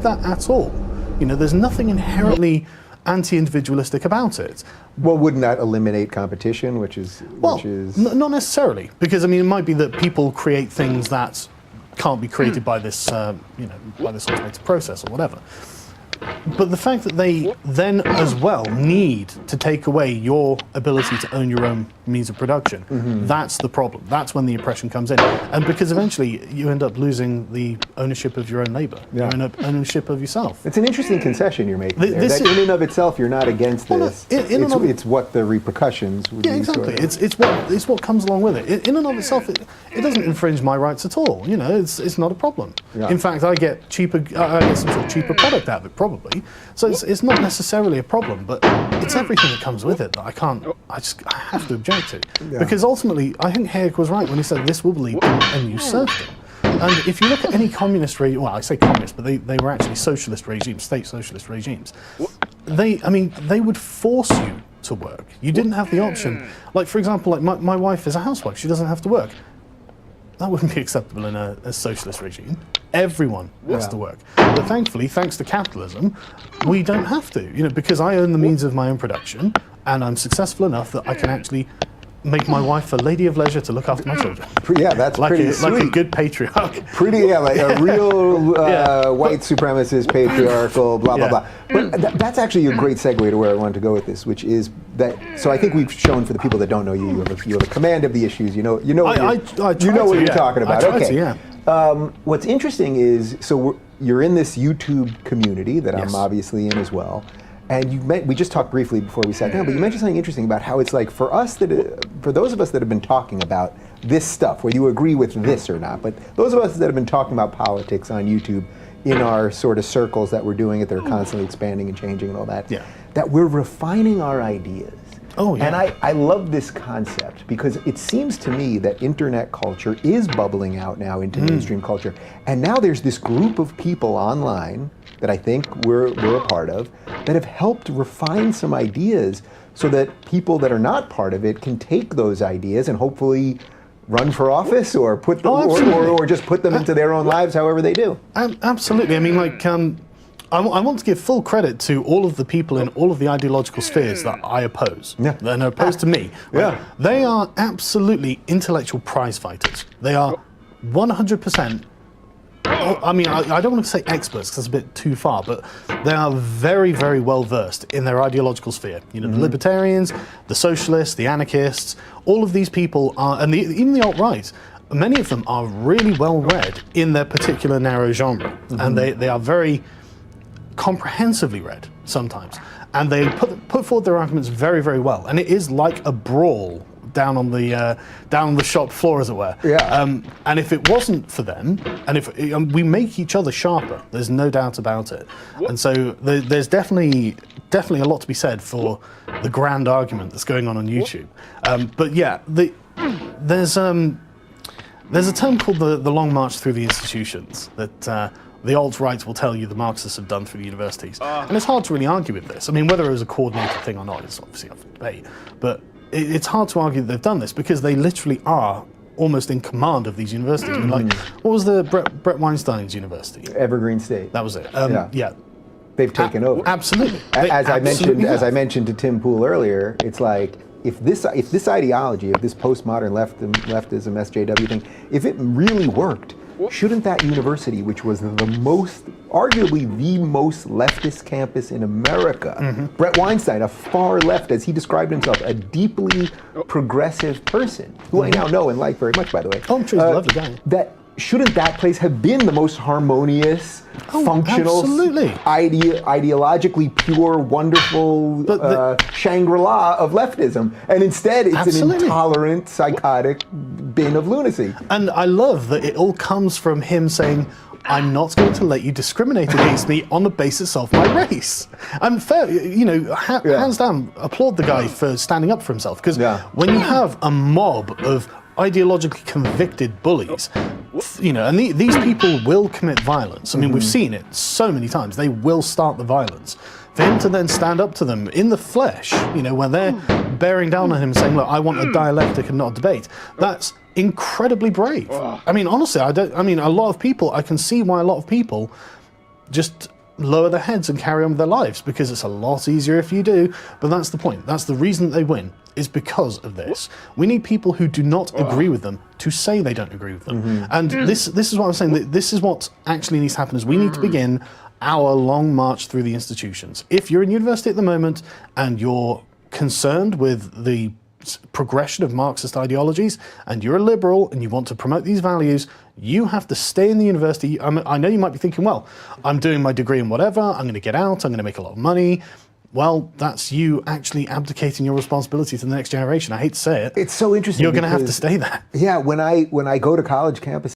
with that at all. You know, there's nothing inherently anti-individualistic about it. Well, wouldn't that eliminate competition, which is... Not necessarily, because I mean, it might be that people create things that can't be created by this, you know, by this automated process or whatever. But the fact that they then as well need to take away your ability to own your own means of production, that's the problem. That's when the oppression comes in. And because eventually you end up losing the ownership of your own labor, your own ownership of yourself. It's an interesting concession you're making there. That in and of itself, you're not against this. It's what the repercussions would be. Yeah, exactly. It's what comes along with it. In and of itself, it doesn't infringe my rights at all. You know, it's not a problem. Yeah. In fact, I get some sort of cheaper product out of it, probably. So it's not necessarily a problem, but it's everything that comes with it that I have to object to. Yeah. Because ultimately, I think Hayek was right when he said this will lead to a new serfdom. And if you look at any communist regime, well, I say communist, but they were actually socialist regimes, state socialist regimes. They would force you to work. You didn't have the option. Like, for example, like my wife is a housewife. She doesn't have to work. That wouldn't be acceptable in a socialist regime. Everyone has to work. But thankfully, thanks to capitalism, we don't have to. You know, because I own the means of my own production, and I'm successful enough that I can actually make my wife a lady of leisure to look after my children. Yeah, that's pretty sweet. Like a good patriarch. Like a real white supremacist, patriarchal, blah, blah, blah. But that's actually a great segue to where I wanted to go with this, which is that, so I think we've shown for the people that don't know you, you have a command of the issues, you know what you're talking about. What's interesting is, so you're in this YouTube community that I'm obviously in as well. And we just talked briefly before we sat down, but you mentioned something interesting about how it's like for us for those of us that have been talking about this stuff, whether you agree with this or not, but those of us that have been talking about politics on YouTube in our sort of circles that we're doing it, that are constantly expanding and changing and all that, that we're refining our ideas. Oh, yeah. And I love this concept because it seems to me that internet culture is bubbling out now into mainstream culture. And now there's this group of people online that I think we're a part of that have helped refine some ideas so that people that are not part of it can take those ideas and hopefully run for office or put them, or just put them into their own lives however they do. Absolutely. I mean, like, I want to give full credit to all of the people in all of the ideological spheres that I oppose, that are opposed to me. Right? Yeah. They are absolutely intellectual prize fighters. They are 100%, I mean, I don't want to say experts because that's a bit too far, but they are very, very well versed in their ideological sphere. You know, the libertarians, the socialists, the anarchists, all of these people are, and even the alt-right, many of them are really well read in their particular narrow genre. And they are very comprehensively read sometimes, and they put forward their arguments very, very well. And it is like a brawl down on the shop floor, as it were. Yeah. And if it wasn't for them, and if we make each other sharper, there's no doubt about it. And so there's definitely a lot to be said for the grand argument that's going on YouTube. But yeah, there's a term called the long march through the institutions that the alt-right will tell you the Marxists have done through the universities. And it's hard to really argue with this. I mean, whether it was a coordinated thing or not is obviously up for debate. But it's hard to argue that they've done this because they literally are almost in command of these universities. I mean, like, what was the Brett Weinstein's university? Evergreen State. That was it. Yeah. They've taken over. Absolutely. As I mentioned to Tim Pool earlier, it's like, if this ideology, if this postmodern leftism, SJW thing, if it really worked, shouldn't that university, which was arguably the most leftist campus in America, Brett Weinstein, a far left, as he described himself, a deeply progressive person, who I now know and like very much, by the way. Oh, I'm sure he's a lovely guy. Shouldn't that place have been the most harmonious, functional, ideologically pure, wonderful Shangri-La of leftism? And instead, it's an intolerant, psychotic bin of lunacy. And I love that it all comes from him saying, I'm not going to let you discriminate against me on the basis of my race. And fair, you know, hands down, applaud the guy for standing up for himself. Because when you have a mob of ideologically convicted bullies, you know, and these people will commit violence. I mean, we've seen it so many times. They will start the violence. For him to then stand up to them in the flesh, you know, when they're bearing down on him saying, look, I want a dialectic and not a debate, that's incredibly brave. I mean, honestly, a lot of people, I can see why a lot of people just lower their heads and carry on with their lives, because it's a lot easier if you do. But that's the point. That's the reason that they win, is because of this. We need people who do not agree with them to say they don't agree with them. And this is what I'm saying, that this is what actually needs to happen, is we need to begin our long march through the institutions. If you're in university at the moment and you're concerned with the progression of Marxist ideologies, and you're a liberal and you want to promote these values, you have to stay in the university. I know you might be thinking, well, I'm doing my degree in whatever, I'm going to get out, I'm going to make a lot of money. Well, that's you actually abdicating your responsibility to the next generation. I hate to say it. It's so interesting. You're going to have to stay there. Yeah, when I go to college campuses,